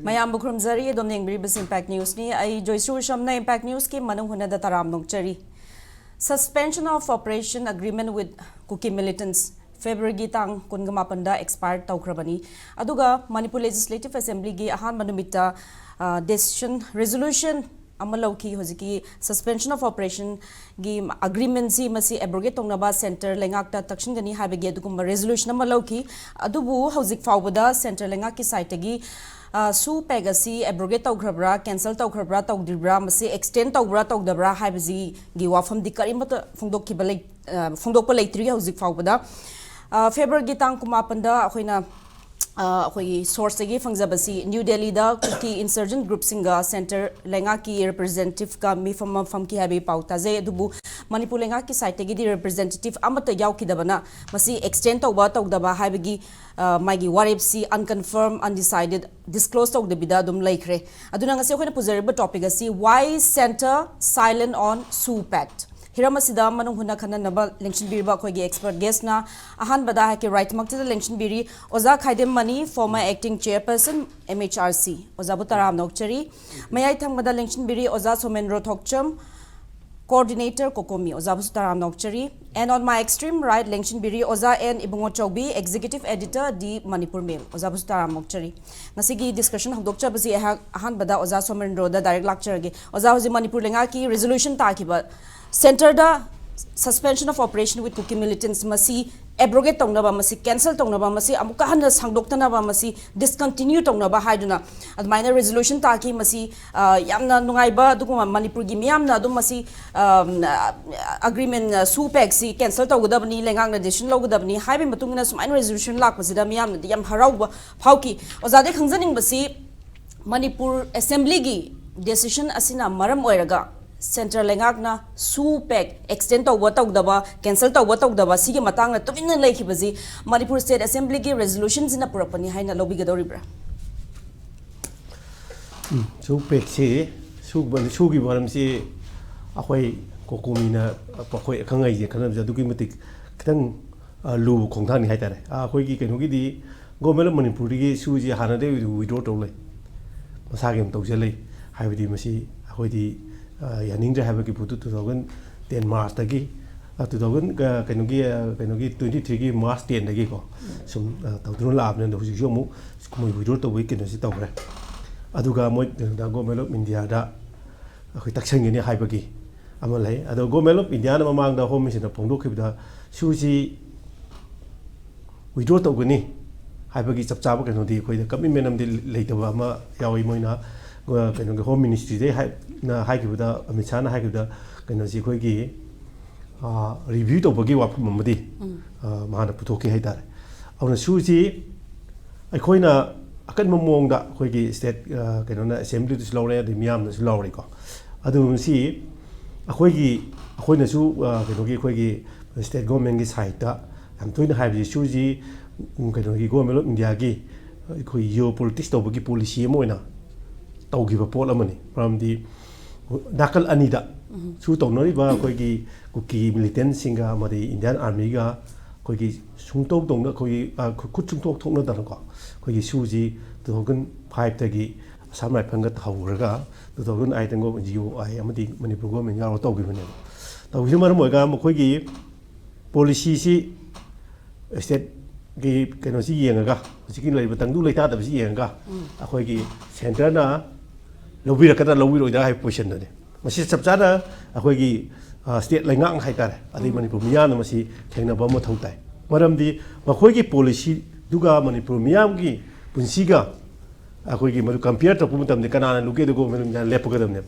Mayam Bukramzari, Domning Bribus Impact News ni, I Joyshree Usham na Impact News ki Manung Huna Taram Nokchari. Suspension of operation agreement with COCOMI militants. February gitang kungamapanda expired taukrabani. Aduga Manipur Legislative Assembly gi ahan manumita decision resolution amalauki hojiki suspension of operation gi agreement si masi abrogate tongnaba center lengakta takshin gani habege adugumba resolution amalauki adubu hojik fawbada center lengaki site gi SoO pegasi abrogate taugrabra cancel taugrabra taudibra masi extend taubra taudabra haibzi gi wafam di karimata phongdokkiba lei phongdokpa leitri hojik fawbada February gitang kumapanda akoina akhoi source gi fangjabasi New Delhi da kuki insurgent group singa center lenga ki representative ka mi fam ki habi pauta je dubu Manipur lenga ki site gi di representative amata yauki dabana masi extend tawba tawdaba habigi magi warip si unconfirmed undecided disclosed tawda bida dum laikre aduna ngasi akhoi na puzariba topic asi why center silent on SoO pact Hiramasida Manung Huna Khana Naba Lengshin Birba Kogi expert guest na Ahan Bada Haki right Makta Lengshin Biri Oza Khaidem Mani former acting chairperson MHRC Oza Butaram Nokchari Mayai Thang Bada Lengshin Biri Oza Somorendro Thokchom Coordinator COCOMI Oza Butaram Nokchari and on my extreme right Lengshin Biri Oza and Ibungochoubi executive editor di Manipur Mail Oza Butaram Nokchari Nasigi discussion Hokdokcha Basi Ahan Bada Oza Somorendro da direct lecture gi Oza Hozi Manipur Lenga ki resolution takiba Center da suspension of operation with COCOMI militants masi abrogate tongnaba masi cancel tongnaba masi amuka hanna sangdoktanaba masi discontinue tongnaba haiduna admaina resolution taki masi yamna nungaiba duguma Manipur gi miyamna adum masi agreement SoO pact si cancel tawgadabni lengang na decision lawgadabni haibe matungna sumain resolution lakmasida miyamna yam harauba phauki ozade khangjaning basi Manipur assembly gi decision asina maram oiraga Central Lengakna SoO pact extend tawba tawdaba cancel tawba tawdaba sigi matangna tumina laikhibaji Manipur State Assembly gi resolutions in apurapani haina lobigadoribra SoO pact si SoO gi baram si akhoi COCOMI na akhoi khangai je khanam jaduki matik kitang lu khongthang ni haitare akhoi gi kenu gi di government Manipur gi SoO ji hana de withdraw tawlai masagi am tawjelai haibidi masi akhoi di Yaningja have a put 2010 March tagi 2023 March 10 tagi ko some Tawdun Lab and the Hujomu we wrote a week in the Sitobre Aduga Moit the Gomelo India da Hitaxing in the Hypergi Amalay Ado Gomelo Indiana among the homies in the Pondoki the Suji we wrote a winnie Hypergi Sapsabak and the commitment later Wama Yawi Moina Home Ministry they na haikibda amichana haikibda kana ji khoi gi review to bagi wa phamadi mahana puthoki haidare auna SoO ji aikoina akan momong da khoi gi state kana na assembly to lawre de miam na lawre ko adu si akhoi gi akoina su kana gi khoi gi state government gi side da am toina haibi SoO ji kana gi government of India gi khoi geopolitics to bagi policy moina tawgiba pol amani from the Nakal Anida, SoO Tonoriba, Kogi, Kuki Militant Singa, Madi Indian Army, Kogi Sunto Dong, Kogi Kutsung Tong Danko, Kogi Suji, the Hogan Pipe Tagi, Samurai Pangat Hauraga, the Hogan item of you, I am the Manipur and Yaro Togi. The Human Moga, Kogi, Policy, State gave Kenosi Yanga, Chicken Labor Tangu Lata of Yanga, a Kogi Centrana. Lobby kata lobby lo ida position de masi sabjana akhoi state lengang haitare adi Manipur miyam masi thengna ba mo thautai maram di makhoi gi policy duga Manipur miyam gi punsiga akhoi gi maru compare to pumutam de kana luge de go merum jan lepogadam ne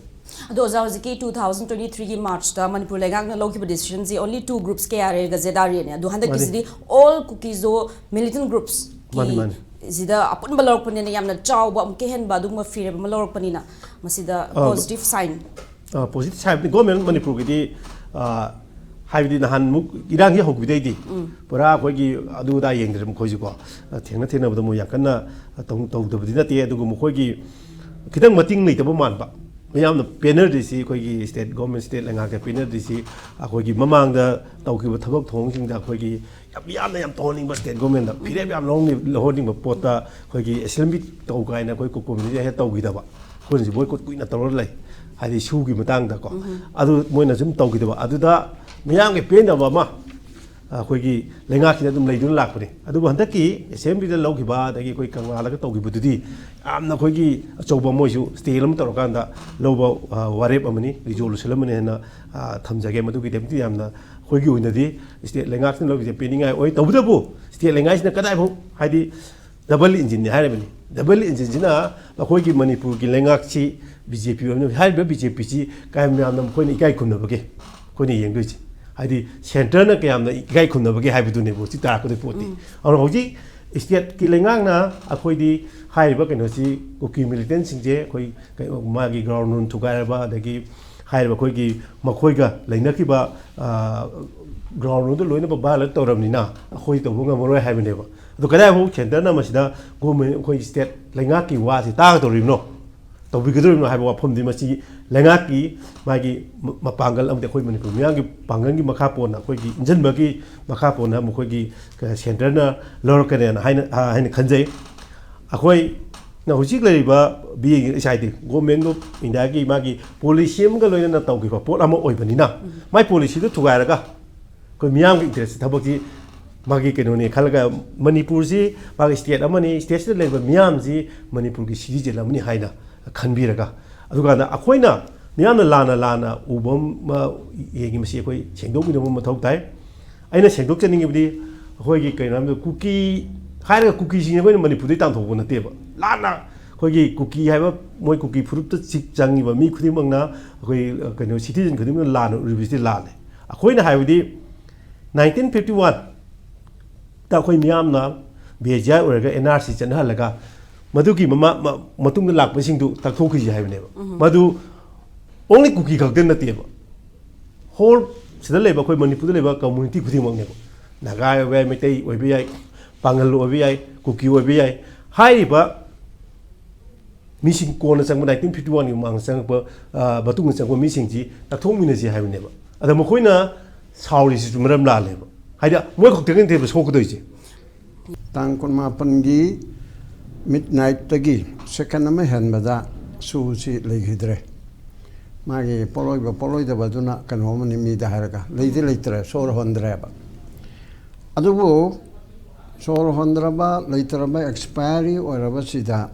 those are the 2023 gi March ta Manipur lengang na loki decision the only two groups ke are gazedari ne do handa kisidi all cookies do militant groups mani Zida apun balor panina yamna chaw ba mkehen ba dugma fire balor panina masida positive sign positive sign government Manipur gi haibidi nahan muk irang hi hokbidai di pura khoi gi adu da yeng drum khoi ju ko thengna bdo mo yakana tong tong dabdi na te adu mo khoi gi kitang mating nei tabo man ba ꯃꯌꯥꯝꯅ ꯄꯦꯅꯔꯗꯤꯁꯤ ꯑꯩꯈꯣꯏꯒꯤ state government state ꯂꯩꯉꯥꯛꯇ ꯄꯦꯅꯔꯗꯤꯁꯤ ꯑꯩꯈꯣꯏꯒꯤ ꯃꯃꯥꯡꯗ ꯇꯧꯈꯤꯕ ꯊꯕꯛ ꯊꯧꯑꯣꯡꯁꯤꯡꯗ ꯑꯩꯈꯣꯏꯒꯤ ꯌꯥꯝ ꯇꯧꯍꯟꯅꯤꯡꯕ state ꯒꯣꯔꯃꯦꯟꯗ ꯐꯤꯔꯦꯞ ꯌꯥꯝ ꯂꯧꯍꯟꯅꯤꯡꯕ ꯄꯣꯠꯇ ꯑꯩꯈꯣꯏꯒꯤ ꯑꯦꯁꯦꯝꯕ꯭ꯂꯤ ꯇꯧ ꯀꯥꯏꯅ ꯑꯩꯈꯣꯏ ꯀꯣꯀꯣꯃꯤꯗ ꯍꯦꯛ ꯇꯧꯈꯤꯗꯕ ꯑꯩꯈꯣꯏꯅꯁꯨ ꯕꯣꯏꯀꯣꯠ ꯀꯨꯏꯅ ꯇꯧꯔꯒ ꯂꯩ ꯍꯥꯏꯗꯤ ꯁꯨꯒꯤ ꯃꯇꯥꯡꯗꯀꯣ ꯑꯗꯨ ꯃꯣꯏꯅ ꯁꯨꯝ ꯇꯧꯈꯤꯗꯕ ꯑꯗꯨꯗ ꯃꯤꯌꯥꯝꯒꯤ ꯄꯦꯟꯗꯕ ꯑꯃ ꯑꯩꯈꯣꯏꯒꯤ ꯂꯩꯉꯥꯛꯁꯤꯗ ꯑꯗꯨꯝ ꯂꯩꯗꯨꯅ ꯂꯥꯛꯄꯅꯤ ꯑꯗꯨꯕꯨ ꯍꯟꯗꯛꯀꯤ ꯑꯦꯁꯦꯝꯕ꯭ꯂꯤꯗ ꯂꯧꯈꯤꯕ ꯑꯗꯒꯤ ꯑꯩꯈꯣꯏ ꯀꯪꯂꯥꯗꯒ ꯇꯧꯈꯤꯕꯗꯨꯗꯤ ꯌꯥꯝꯅ ꯑꯩꯈꯣꯏꯒꯤ ꯑꯆꯧꯕ ꯃꯣꯏꯁꯨ ꯁ꯭ꯇꯦꯜ ꯑꯃ ꯇꯧꯔꯀꯥꯟꯗ ꯂꯧꯕ ꯋꯥꯔꯦꯞ ꯑꯃꯅꯤ ꯔꯤꯖꯣꯂꯨꯁꯟ ꯑꯃꯅꯤ ꯍꯥꯏꯅ ꯊꯝꯖꯒꯦ ꯃꯗꯨꯒꯤꯗꯃꯛꯇ ꯌꯥꯝꯅ ꯑꯩꯈꯣꯏꯒꯤ ꯑꯣꯏꯅꯗꯤ ꯁ꯭ꯇꯦꯠ ꯂꯩꯉꯥꯛꯁꯤꯅ ꯂꯧꯈꯤꯕꯁꯦ ꯄꯦꯟꯅꯤꯡꯉꯥꯏ ꯑꯣꯏ ꯇꯧꯕꯇꯕꯨ ꯁ꯭ꯇꯦꯠ ꯂꯩꯉꯥꯛꯁꯤꯅ ꯀꯗꯥꯏꯐꯥꯎ ꯍꯥꯏꯗꯤ ꯗꯕꯜ ꯏꯟꯖꯤꯟꯅꯤ ꯍꯥꯏꯔꯕꯅꯤ ꯗꯕꯜ ꯏꯟꯖꯤꯟꯁꯤꯅ ꯑꯩꯈꯣꯏꯒꯤ ꯃꯅꯤꯄꯨꯔꯒꯤ ꯂꯩꯉꯥꯛꯁꯤ ꯕꯤ ꯖꯦ ꯄꯤ ꯑꯣꯏꯅ ꯍꯥꯏꯔꯤꯕ ꯕꯤ ꯖꯦ ꯄꯤꯁꯤ ꯀꯌꯥꯝ ꯌꯥꯝꯅ ꯃꯈꯣꯏꯅ ꯏꯀꯥꯏ ꯈꯨꯝꯅꯕꯒꯦ ꯑꯩꯈꯣꯏꯅ ꯌꯦꯡꯗꯣꯏꯁꯤ ꯍꯥꯏꯗꯤ ꯁꯦꯟꯇꯔꯅ ꯀꯌꯥꯝꯅ ꯏꯀꯥꯏ ꯈꯨꯝꯅꯕꯒꯦ ꯍꯥꯏꯕꯗꯨꯅꯦꯕ ꯁꯤ ꯇꯥꯔꯛꯀꯗꯣꯏ ꯄꯣꯠꯇꯤ ꯑꯗꯨꯅ ꯍꯧꯖꯤꯛ ꯁ꯭ꯇꯦꯠꯀꯤ ꯂꯩꯉꯥꯛꯅ ꯑꯩꯈꯣꯏꯗꯤ ꯍꯥꯏꯔꯤꯕ ꯀꯩꯅꯣꯁꯤ ꯀꯨꯀꯤ ꯃꯤꯂꯤꯇꯦꯟꯁꯤꯡꯁꯦ ꯑꯩꯈꯣꯏ ꯃꯥꯒꯤ ꯒ꯭ꯔꯥꯎꯟ ꯔꯨꯜ ꯊꯨꯒꯥꯏꯔꯕ ꯑꯗꯒꯤ ꯍꯥꯏꯔꯤꯕ ꯑꯩꯈꯣꯏꯒꯤ ꯃꯈꯣꯏꯒ ꯂꯩꯅꯈꯤꯕ ꯒ꯭ꯔꯥꯎꯟ ꯔꯨꯜꯗ ꯂꯣꯏꯅꯃꯛ ꯚꯥꯏꯑꯣꯂꯦꯠ ꯇꯧꯔꯕꯅꯤꯅ ꯑꯩꯈꯣꯏ ꯇꯧꯕ ꯉꯝꯃꯔꯣꯏ ꯍꯥꯏꯕꯅꯦꯕ ꯑꯗꯣ ꯀꯗꯥꯏꯐꯥꯎ ꯁꯦꯟꯇꯔꯅ ꯃꯁꯤꯗ ꯒꯣꯔꯃꯦꯟ ꯑꯩꯈꯣꯏ ꯁ꯭ꯇꯦꯠ ꯂꯩꯉꯥꯛꯀꯤ ꯋꯥꯁꯤ ꯇꯥꯒꯗꯧꯔꯤꯕꯅꯣ ꯇꯧꯕꯤꯒꯗꯧꯔꯤꯕꯅꯣ ꯍꯥꯏꯕ ꯋꯥꯐꯝꯗꯤ ꯃꯁꯤ ꯂꯩꯉꯥꯛꯀꯤ ꯃꯥꯒꯤ ꯃꯄꯥꯡꯒꯜ ꯑꯃꯗꯤ ꯑꯩꯈꯣꯏ ꯃꯅꯤꯄꯨꯔ ꯃꯤꯌꯥꯝꯒꯤ ꯄꯥꯡꯒꯜꯒꯤ ꯃꯈꯥ ꯄꯣꯟꯅ ꯑꯩꯈꯣꯏꯒꯤ ꯏꯟꯖꯟꯕꯒꯤ ꯃꯈꯥ ꯄꯣꯟꯅ ꯃꯈꯣꯏꯒꯤ ꯁꯦꯟꯇꯔꯅ ꯂꯧꯔꯛꯀꯅꯦꯅ ꯍꯥꯏꯅ ꯈꯟꯖꯩ ꯑꯩꯈꯣꯏꯅ ꯍꯧꯖꯤꯛ ꯂꯩꯔꯤꯕ ꯕꯤ ꯑꯦꯒꯤ ꯉꯁꯥꯏꯗꯤ ꯒꯣꯔꯃꯦꯟ ꯑꯣꯐ ꯏꯟꯗꯤꯌꯥꯒꯤ ꯃꯥꯒꯤ ꯄꯣꯂꯤꯁꯤ ꯑꯃꯒ ꯂꯣꯏꯅꯅ ꯇꯧꯈꯤꯕ ꯄꯣꯠ ꯑꯃ ꯑꯣꯏꯕꯅꯤꯅ ꯃꯥꯏ ꯄꯣꯂꯤꯁꯤꯗꯨ ꯊꯨꯒꯥꯏꯔꯒ ꯑꯩꯈꯣꯏ ꯃꯤꯌꯥꯝꯒꯤ ꯏꯟꯇꯔꯦꯁ ꯊꯕꯛꯁꯤ ꯃꯥꯒꯤ ꯀꯩꯅꯣꯅꯤ ꯈꯜꯂꯒ ꯃꯅꯤꯄꯨꯔꯁꯤ ꯃꯥꯒꯤ ꯁ꯭ꯇꯦꯠ ꯑꯃꯅꯤ ꯁ꯭ꯇꯦꯠꯁꯤꯗ ꯂꯩꯔꯤꯕ ꯃꯤꯌꯥꯝꯁꯤ ꯃꯅꯤꯄꯨꯔꯒꯤ ꯁꯤꯇꯤꯖꯦꯟ ꯑꯃꯅꯤ ꯍꯥꯏꯅ ꯈꯟꯕꯤꯔꯒ ꯑꯗꯨꯀꯥꯟꯗ ꯑꯩꯈꯣꯏꯅ ꯃꯤꯌꯥꯝꯅ ꯂꯥꯟꯅ ꯎꯕ ꯑꯃ ꯌꯦꯡꯉꯤ ꯃꯁꯤ ꯑꯩꯈꯣꯏ ꯁꯦꯡꯗꯣꯛꯃꯤꯟꯅꯕ ꯃꯊꯧ ꯇꯥꯏ ꯑꯩꯅ ꯁꯦꯡꯗꯣꯛꯆꯅꯤꯡꯉꯤꯕꯗꯤ ꯑꯩꯈꯣꯏꯒꯤ ꯀꯩꯅꯣ ꯍꯥꯏꯕꯗ ꯀꯨꯀꯤ ꯍꯥꯏꯔꯒ ꯀꯨꯀꯤꯁꯤꯡꯁꯦ ꯑꯩꯈꯣꯏꯅ ꯃꯅꯤꯄꯨꯔꯗꯩ ꯇꯥꯟꯊꯣꯛꯄ ꯅꯠꯇꯦꯕ ꯂꯥꯟꯅ ꯑꯩꯈꯣꯏꯒꯤ ꯀꯨꯀꯤ ꯍꯥꯏꯕ ꯃꯣꯏ ꯀꯨꯀꯤ ꯐꯨꯔꯨꯞꯇ ꯆꯪꯉꯤꯕ ꯃꯤ ꯈꯨꯗꯤꯡꯃꯛꯅ ꯑꯩꯈꯣꯏ ꯀꯩꯅꯣ ꯁꯤꯇꯤꯖꯦꯟ ꯈꯨꯗꯤꯡꯃꯛꯅ ꯂꯥꯟꯅ ꯎꯔꯤꯕꯁꯤꯗꯤ ꯂꯥꯜꯂꯦ ꯑꯩꯈꯣꯏꯅ ꯍꯥꯏꯕꯗꯤ 1951ꯗ ꯑꯩꯈꯣই ꯃꯤꯌꯥꯝꯅ ꯕꯦꯖꯤꯌꯥ ꯑꯣꯏꯔꯒ NRC ꯆꯠꯅꯍꯜꯂꯒ ꯃꯗꯨꯒꯤ ꯃꯇꯨꯡꯗ ꯂꯥꯛꯄꯁꯤꯡꯗꯨ ꯇꯛꯊꯣꯛꯈꯤꯁꯤ ꯍꯥꯏꯕꯅꯦꯕ ꯃꯗꯨ ꯑꯣꯡꯂꯤ ꯀꯨꯀꯤ ꯈꯛꯇ ꯅꯠꯇꯦꯕ ꯍꯣꯜ ꯁꯤꯗ ꯂꯩꯕ ꯑꯩꯈꯣꯏ ꯃꯅꯤꯄꯨꯔꯗ ꯂꯩꯕ ꯀꯝꯃꯨꯅꯤꯇꯤ ꯈꯨꯗꯤꯡꯃꯛꯅꯦꯕ ꯅꯥꯒꯥ ꯑꯣꯏꯕ ꯌꯥꯏ ꯃꯩꯇꯩ ꯑꯣꯏꯕ ꯌꯥꯏ ꯄꯥꯡꯒꯜ ꯑꯣꯏꯕ ꯌꯥꯏ ꯀꯨꯀꯤ ꯑꯣꯏꯕ ꯌꯥꯏ ꯍꯥꯏꯔꯤꯕ ꯃꯤꯁꯤꯡ ꯀꯣꯟꯅ ꯆꯪꯕ 1951ꯒꯤ ꯃꯃꯥꯡꯗ ꯆꯪꯉꯛꯄ ꯃꯇꯨꯡꯗ ꯆꯪꯉꯛꯄ ꯃꯤꯁꯤꯡꯁꯤ ꯇꯛꯊꯣꯛꯃꯤꯟꯅꯁꯤ ꯍꯥꯏꯕꯅꯦꯕ ꯑꯗ ꯃꯈꯣꯏꯅ ꯁꯥꯎꯔꯤꯁꯤꯁꯨ ꯃꯔꯝ ꯂꯥꯜꯂꯦꯕ ꯍꯥꯏꯗꯤ ꯃꯣꯏ ꯈꯛꯇꯪ ꯅꯠꯇꯦꯕ ꯁꯣꯛꯀꯗꯣꯏꯁꯦ ꯇꯥꯡ 18ꯒꯤ ꯃꯤꯗꯅꯥꯏꯠꯇꯒꯤ ꯁꯦꯀꯟ ꯑꯃ ꯍꯦꯟꯕꯗ ꯁꯨꯁꯤ ꯂꯩꯈꯤꯗ꯭ꯔꯦ ꯃꯥꯒꯤ ꯄꯣꯠꯂꯣꯏꯗꯕꯗꯨꯅ ꯀꯩꯅꯣ ꯑꯃꯅꯤ ꯃꯤꯗ ꯍꯥꯏꯔꯒ ꯂꯩꯇ꯭ꯔꯦ ꯁꯣꯔ ꯍꯣꯟꯗ꯭ꯔꯦꯕ ꯑꯗꯨꯕꯨ ꯁꯣꯔ ꯍꯣꯟꯗ꯭ꯔꯕ ꯂꯩꯇ꯭ꯔꯕ ꯑꯦꯛꯁꯄꯥꯌꯔꯤ ꯑꯣꯏꯔꯕꯁꯤꯗ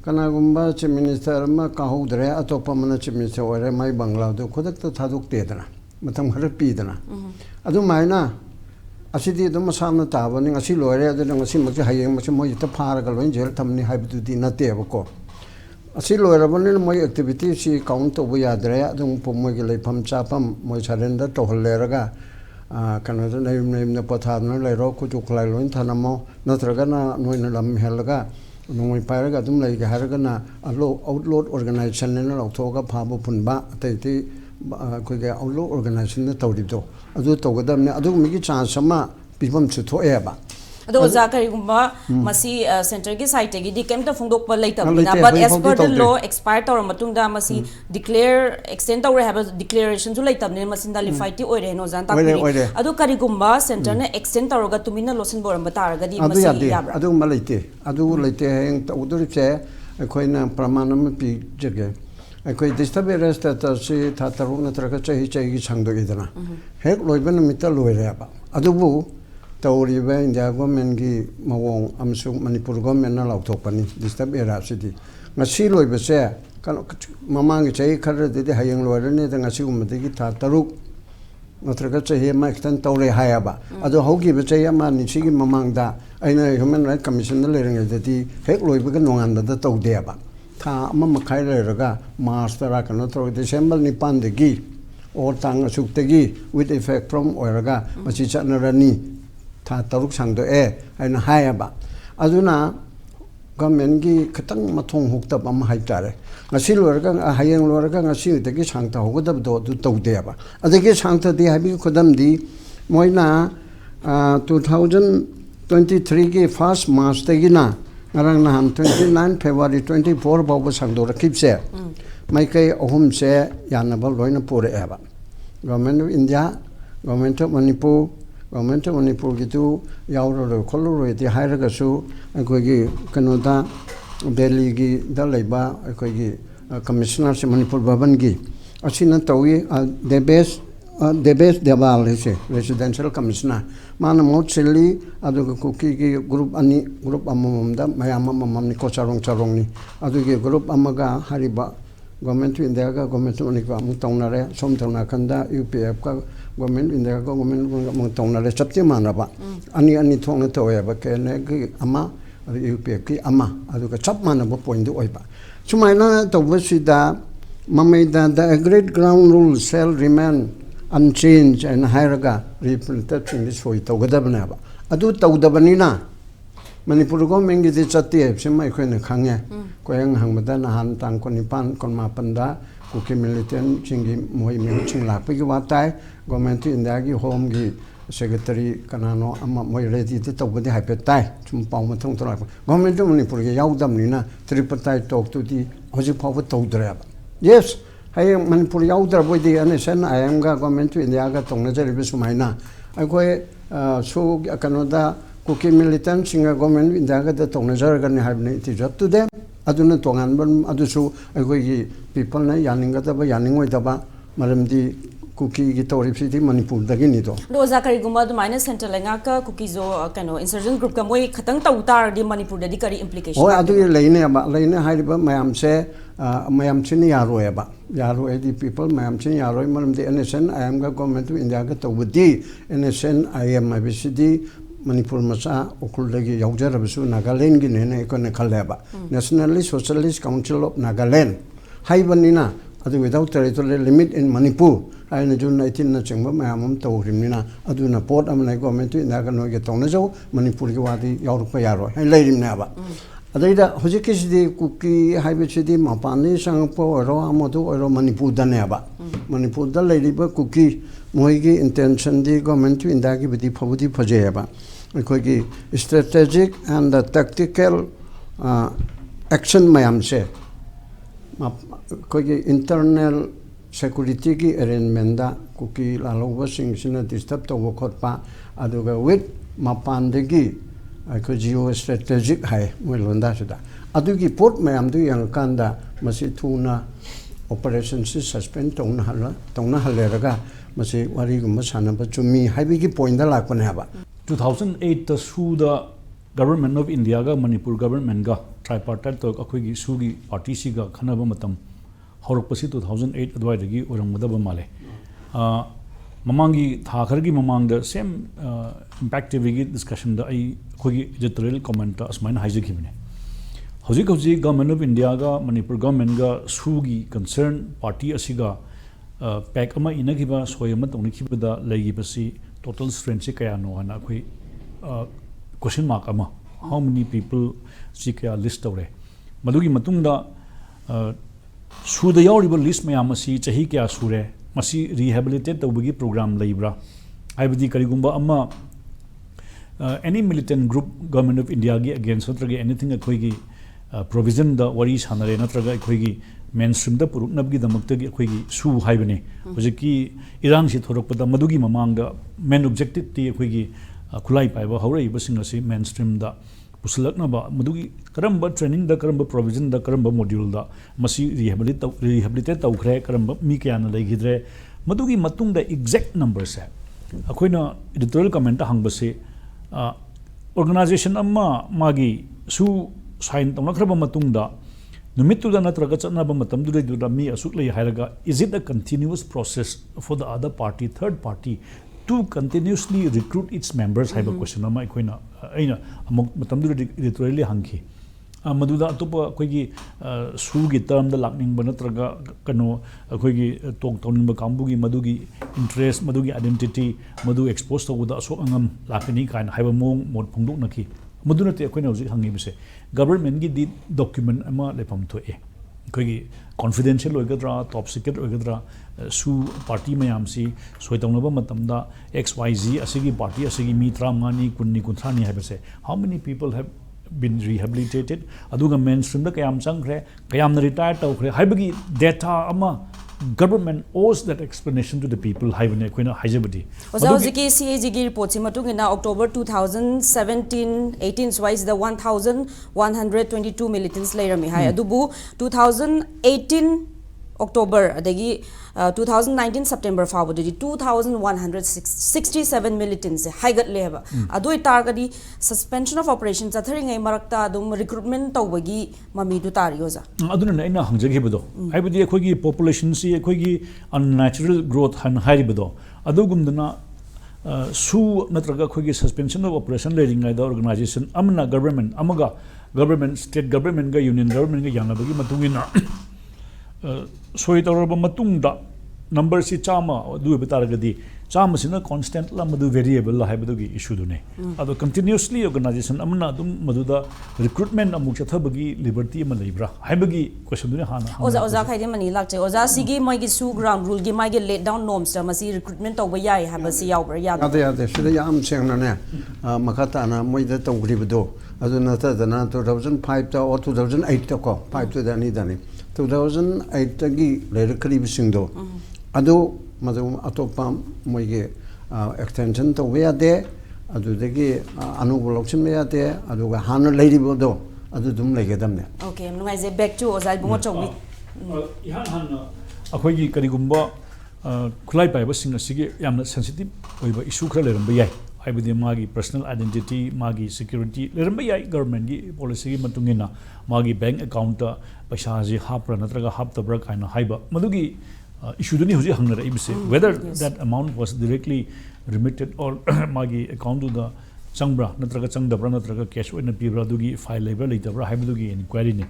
ꯀꯅꯥꯒꯨꯝꯕ ꯆꯤꯐ ꯃꯤꯅꯤꯁꯇꯔ ꯑꯃ ꯀꯥꯍꯧꯗ꯭ꯔꯦ ꯑꯇꯣꯞꯄ ꯑꯃꯅ ꯆꯤꯐ ꯃꯤꯅꯤꯁꯇꯔ ꯑꯣꯏꯔꯦ ꯃꯥꯏ ꯕꯪꯒ꯭ꯂꯥꯗꯨ ꯈꯨꯗꯛꯇ ꯊꯥꯗꯣꯛꯇꯦꯗꯅ ꯃꯇꯝ ꯈꯔ ꯄꯤꯗꯅ ꯑꯗꯨꯃꯥꯏꯅ ꯑꯁꯤꯗꯤ ꯑꯗꯨꯝ ꯃꯁꯥꯅ ꯇꯥꯕꯅꯤ ꯉꯁꯤ ꯂꯣꯏꯔꯦ ꯑꯗꯨꯅ ꯉꯁꯤꯃꯛꯁꯦ ꯍꯌꯦꯡꯃꯛꯁꯦ ꯃꯣꯏ ꯍꯦꯛꯇ ꯐꯥꯔꯒ ꯂꯣꯏ ꯖꯦꯜ ꯊꯝꯅꯤ ꯍꯥꯏꯕꯗꯨꯗꯤ ꯅꯠꯇꯦꯕꯀꯣ ꯑꯁꯤ ꯂꯣꯏꯔꯕꯅꯤꯅ ꯃꯣꯏ ꯑꯦꯛꯇꯤꯚꯤꯇꯤꯁꯤ ꯀꯥꯎꯟ ꯇꯧꯕ ꯌꯥꯗ꯭ꯔꯦ ꯑꯗꯨꯝ ꯃꯣꯏꯒꯤ ꯂꯩꯐꯝ ꯆꯥꯐꯝ ꯃꯣꯏ ꯁꯔꯦꯟꯗꯔ ꯇꯧꯍꯜꯂꯦꯔꯒ ꯀꯩꯅꯣꯗ ꯅꯌꯨꯝꯗ ꯄꯣꯊꯥꯗꯨꯅ ꯂꯩꯔꯣ ꯈꯨꯠꯁꯨ ꯈꯨꯠꯂꯥꯏ ꯂꯣꯏ ꯊꯅꯝꯃꯣ ꯅꯠꯇ꯭ꯔꯒꯅ ꯅꯣꯏꯅ ꯂꯝ ꯍꯦꯜꯂꯒ ꯅꯣꯡꯃꯩ ꯄꯥꯏꯔꯒ ꯑꯗꯨꯝ ꯂꯩꯒꯦ ꯍꯥꯏꯔꯒꯅ ꯑꯥꯎꯠꯂꯣꯠ ꯑꯣꯔꯒꯅꯥꯏꯖꯦꯁꯟꯅ ꯂꯧꯊꯣꯛꯑꯒ ꯐꯥꯕ ꯐꯨꯟꯕ ꯑꯇꯩ ꯑꯩꯈꯣꯏꯒꯤ ꯑꯥꯎꯠꯂꯣꯠ ꯑꯣꯔꯒꯅꯥꯏꯖꯦꯁꯟꯅ ꯇꯧꯔꯤꯕꯗꯣ ꯑꯗꯨ ꯇꯧꯒꯗꯕꯅꯤ ꯑꯗꯨꯒꯨꯝꯕꯒꯤ ꯆꯥꯟꯁ ꯑꯃ ꯄꯤꯐꯝꯁꯨ ꯊꯣꯛꯑꯦꯕ ꯑꯗꯣ ꯑꯣꯖꯥ ꯀꯔꯤꯒꯨꯝꯕ ꯃꯁꯤ ꯁꯦꯟꯇꯔꯒꯤ ꯁꯥꯏꯠꯇꯒꯤꯗꯤ ꯀꯩꯝꯇ ꯐꯣꯡꯗꯣꯛꯄ ꯂꯩꯇꯕꯅꯤꯅ ꯂꯩꯇꯦ ꯕꯠ ꯑꯦꯁ ꯍꯧꯖꯤꯛꯐꯥꯎꯗꯤ ꯄꯔ ꯗ ꯇꯧꯗ꯭ꯔꯤ ꯂꯣ ꯑꯦꯛꯁꯄꯥꯌꯔ ꯇꯧꯔ ꯃꯇꯨꯡꯗ ꯃꯁꯤ ꯗꯤꯀ꯭ꯂꯦꯌꯔ ꯑꯦꯛꯁꯇꯦꯟ ꯇꯧꯔꯦ ꯍꯥꯏꯕ ꯗꯤꯀ꯭ꯂꯦꯔꯦꯁꯟꯁꯨ ꯂꯩꯇꯕꯅꯤꯅ ꯃꯁꯤ ꯅꯂꯤꯐꯥꯏꯗꯤ ꯑꯣꯏꯔꯦ ꯍꯥꯏꯅ ꯑꯣꯖꯥꯅ ꯇꯥꯛꯄꯤꯔꯤ ꯑꯣꯏꯔꯦ ꯑꯗꯣ ꯀꯔꯤꯒꯨꯝꯕ ꯁꯦꯟꯇꯔꯅ ꯑꯦꯛꯁꯇꯦꯟ ꯇꯧꯔꯒ ꯇꯨꯃꯤꯟꯅ ꯂꯣꯠꯁꯤꯟꯕ ꯑꯣꯏꯔꯝꯕ ꯇꯥꯔꯒꯗꯤ ꯑꯗꯨ ꯃꯁꯤ ꯌꯥꯗꯦ ꯌꯥꯕ꯭ꯔꯥ ꯑꯗꯨꯒꯨꯝꯕ ꯂꯩꯇꯦ ꯍꯌꯦꯡ ꯇꯧꯗꯣꯔꯤꯕꯁꯦ ꯑꯩꯈꯣꯏꯅ ꯄ꯭ꯔꯃꯥꯟ ꯑꯃ ꯄꯤꯖꯒꯦ ꯑꯩꯈꯣꯏ ꯗꯤꯁꯇꯔꯕ ꯑꯦꯔꯤꯌꯥ ꯁ꯭ꯇꯦꯇꯁꯁꯤ ꯊꯥ 6 ꯅꯠꯇ꯭ꯔꯒ ꯆꯍꯤꯒꯤ ꯁꯥꯡꯗꯣꯛꯏꯗꯅ ꯍꯦꯛ ꯂꯣꯏꯕ ꯅꯨꯃꯤꯠꯇ ꯂꯣꯏꯔꯦꯕ ꯑꯗꯨꯕꯨ ꯇꯧꯔꯤꯕ ꯏꯟꯗꯤꯌꯥ ꯒꯣꯔꯃꯦꯟꯒꯤ ꯃꯑꯣꯡ ꯑꯃꯁꯨꯡ ꯃꯅꯤꯄꯨꯔ ꯒꯣꯔꯃꯦꯟꯅ ꯂꯥꯎꯊꯣꯛꯄꯅꯤ ꯗꯤꯁꯇꯔꯕ ꯑꯦꯔꯤꯌꯥꯁꯤꯗꯤ ꯉꯁꯤ ꯂꯣꯏꯕꯁꯦ ꯃꯃꯥꯡꯒꯤ ꯆꯍꯤ ꯈꯔꯗꯗꯤ ꯍꯌꯦꯡ ꯂꯣꯏꯔꯅꯤꯗꯉꯁꯤꯒꯨꯝꯕꯗꯒꯤ ꯊꯥ 6 ꯅꯠꯇ꯭ꯔꯒ ꯆꯍꯤ ꯑꯃ ꯑꯦꯛꯁꯇꯦꯟ ꯇꯧꯔꯦ ꯍꯥꯏꯌꯦꯕ ꯑꯗꯣ ꯍꯧꯈꯤꯕ ꯆꯍꯤ ꯑꯃ ꯑꯅꯤ ꯁꯤꯒꯤ ꯃꯃꯥꯡꯗ ꯑꯩꯅ ꯍ꯭ꯌꯨꯃꯦꯟ ꯔꯥꯏꯠ ꯀꯃꯤꯁꯟꯗ ꯂꯩꯔꯤꯉꯩꯗꯗꯤ ꯍꯦꯛ ꯂꯣꯏꯕꯒ ꯅꯣꯡꯉꯥꯟꯕꯗ ꯇꯧꯗꯦꯕ ꯊꯥ 1 ꯃꯈꯥꯏ ꯂꯩꯔꯒ ꯃꯥꯔꯆꯇꯔꯥ ꯀꯩꯅꯣ ꯇꯧꯔꯒ ꯗꯤꯁꯦꯝꯕꯔ 9ꯗꯒꯤ ꯑꯣꯔ ꯇꯥꯡ ꯑꯁꯨꯛꯇꯒꯤ ꯋꯤꯠ ꯏꯐꯦꯛ ꯐ꯭ꯔꯣꯝ ꯑꯣꯏꯔꯒ ꯃꯁꯤ ꯆꯠꯅꯔꯅꯤ ꯊꯥ 6 ꯁꯥꯡꯗꯣꯛꯑꯦ ꯍꯥꯏꯅ ꯍꯥꯏꯌꯦꯕ ꯑꯗꯨꯅ ꯒꯃꯦꯟꯒꯤ ꯈꯤꯇꯪ ꯃꯊꯣꯡ ꯍꯨꯛꯇꯕ ꯑꯃ ꯍꯥꯏꯇꯥꯔꯦ ꯉꯁꯤ ꯂꯣꯏꯔꯒ ꯍꯌꯦꯡ ꯂꯣꯏꯔꯒ ꯉꯁꯤꯗꯒꯤ ꯁꯥꯡꯊꯍꯧꯒꯗꯕꯗꯣ ꯑꯗꯨ ꯇꯧꯗꯦꯕ ꯑꯗꯒꯤ ꯁꯥꯡꯊꯗꯦ ꯍꯥꯏꯕꯒꯤ ꯈꯨꯗꯝꯗꯤ ꯃꯣꯏꯅ 2023ꯒꯤ 1 March ꯉꯔꯥꯡ ꯅꯍꯥꯟ 29 February 24 ꯐꯥꯎꯕ ꯁꯥꯡꯗꯣꯔꯛꯈꯤꯕꯁꯦ mai kai ahum se yanaba loina pore eba government of India government of Manipur government of Manipur gitu yauro kholo ti hairaga su akoi gi kanoda Delhi gi dalaiba akoi gi commissioner se Manipur bhavan gi asina tawi Debes Debal is residential commissioner. Mana mostly adu kuki group ani group amamda mayama mamam ni ko charong ni adu group amaga hariba government India ka government ni ka mutawnare som tawna kanda UPF ka government India ka government mutawnare chapti manaba ani thongna toya ba ke ne ki ama UPF ki ama adu ka chap manaba point oiba sumaina tawbasida mamaida the agreed ground rules shall remain unchanged and hierarchy represented in this way tawgadabna ba adu tawdabanina Manipur government gi chatti se mai khoina khange koyang hangmada na han tang kon nipan kon ma panda kuki militant chingi moi me ching la pe gi watai government India gi home gi secretary kanano ama moi ready te tawbadi haipetai chum pau ma thong tora government Manipur gi yaudam ni na tripatai talk to di hoji pau tawdra ba yes hay Manipur yaudra boy di ane sen ayam ga government India ga tongna jari be sumaina ai koi so kanoda kuki militant singa government India ga tongna jar ga ni habne it is up to them aduna tongan ban adusu ai koi people na yaninga da ba yaningoi da ba maramdi kuki gi toripsi di Manipur da gi ni do lo zakari guma du minus center lenga ka kuki zo kano insurgent group ka moi khatang tawtar di Manipur da di kari implication oh adu leine hariba mayam se mayam chini yaro eba yaro edi people mayam chini yaro maram de nation I am ga government of India ga tawdi nation I am abcd Manipur masa okul lagi yaujar abisu Nagaland gi ne ko ne khaleba Nationally Socialist Council of Nagaland haibanina adu without territorial limit in Manipur aina June 19 na chengba mayam tawrimnina aduna port amna government of India ga no ge tawna jo Manipur gi wadi yaurpa yaro hai leirimna ba Adida hojikisidi kuki haibisidi mapani sangpo oro amodu oro Manipur daneba Manipur da leiriba kuki moigi intention di government India gi bidi phobudi phajeba koigi strategic and tactical action mayam se koigi internal security gi arrangement da kuki laloba sing sina disturb to khotpa aduga with mapandegi ko geostrategic hai moilonda suda adugi port mayam du yang kanda masi thuna operation si suspend tongna haleraga masi wari gum sana ba chumi haibigi point da lakpane haba 2008 ta su da government of India ga Manipur government ga tripartite to akoi gi su gi party si ga khanaba matam horok pasi 2008 adwai dagi orangda ba male mamangi thakar gi mamang da same impact tv gi discussion da ai khoi editorial comment asmain haije gi bine hoji government of India ga Manipur government ga su gi concern party asiga pack ama ina gi ba soyama tongni ki da legi basi total strength si kaya no ana khoi question mark ama how many people si kaya list tawre madugi matung da su da yauri ba list mayam asi chahi kya sure masi rehabilitate tawbagi program laibra aibadi karigumba amma any militant group government of India gi against natraga anything akhoi gi provision da wari sanare natraga akhoi gi mainstream da puruknab gi damakta gi akhoi gi su haibane hojiki irang si thorokpada madugi mamang da main objective ti akhoi gi khulai paiba haurai basing asi mainstream da puslakna ba madugi karamba training da karamba provision da karamba module da masi rehabilitate tawkhre karamba mi kyana leigidre madugi matung da exact numbers hai akoina editorial comment hangbase organization amma magi su sign tawnakraba matung da numitu da natraga chatnaba matam du mi asuk lei hairaga is it a continuous process for the other party third party to continuously recruit its members haiba question ama akoina aina amok matam du editorially hangki maduda atopa akoigi su gi term da lakning ba natraga kano akoigi tok toning ba kambu gi madugi interest madugi identity madu expose to da so angam lakani kain haiba mong mod phongdok naki maduna te akoina hoji hangi bise government gi di document ama lepam to e akoigi confidential oigadra top secret oigadra su party mayam si soitongna matamda xyz asigi party asigi mi 3 mani kunni kunthani habese how many people have been rehabilitated aduga mainstream da kayam changre kayam na retire tawkhre haibagi data ama government owes that explanation to the people haibane koina haijabadi oza hojiki CAG gi report si matung ina October 2017-18 wise the 1122 militants lairami hai adubu 2018 October adagi 2019 September fawadi 2167 militants haigat leba adu targadi suspension of operations atharingai marakta adum recruitment tawbagi mami du tarioza aduna ina hangjagibedo haibadi ekhoi population si ekhoi unnatural growth han haibado adugumdana su natraga ekhoi suspension of operation leading the organization amna government amaga government state government ga union government ga yanabagi matungina soi tawraba matungda number si chama du betaragadi chama sina constant la madu variable la haibadugi issue dune ado continuously organization amna dum maduda recruitment amuk chathabagi liberty ma leibra haibagi question dune hana oza Khaidem Mani lakche oza sigi magi su ground rule gi magi laid down norms ta masi recruitment tawba yai habasi yaubra ya ade sida yam sengna ne makata na moida tawgribdo adu nata dana 2005 ta or 2008 ta ko 5 to dani 2008 tagi lerakri bisingdo adu madum atopa moige extension to we ade adu dagi anubu loksim me ade adu ga hanu leiribodo adu dum legedamne okay nungai je back to ozai Ibungochoubi ihan han akhoi karigumba khulai pai basing asigi yamna sensitive oiba issue khra leramba yai haibadi magi personal identity magi security leramba yai government gi policy gi matungina magi bank account paisa ji hapra natraga haptabra kaina haiba madugi issue duni huji hangna ibse whether that amount was directly remitted or magi account to the changbra natraga changdabra natraga cash oina pibra dugi file labor leitabra haibadugi inquiry ni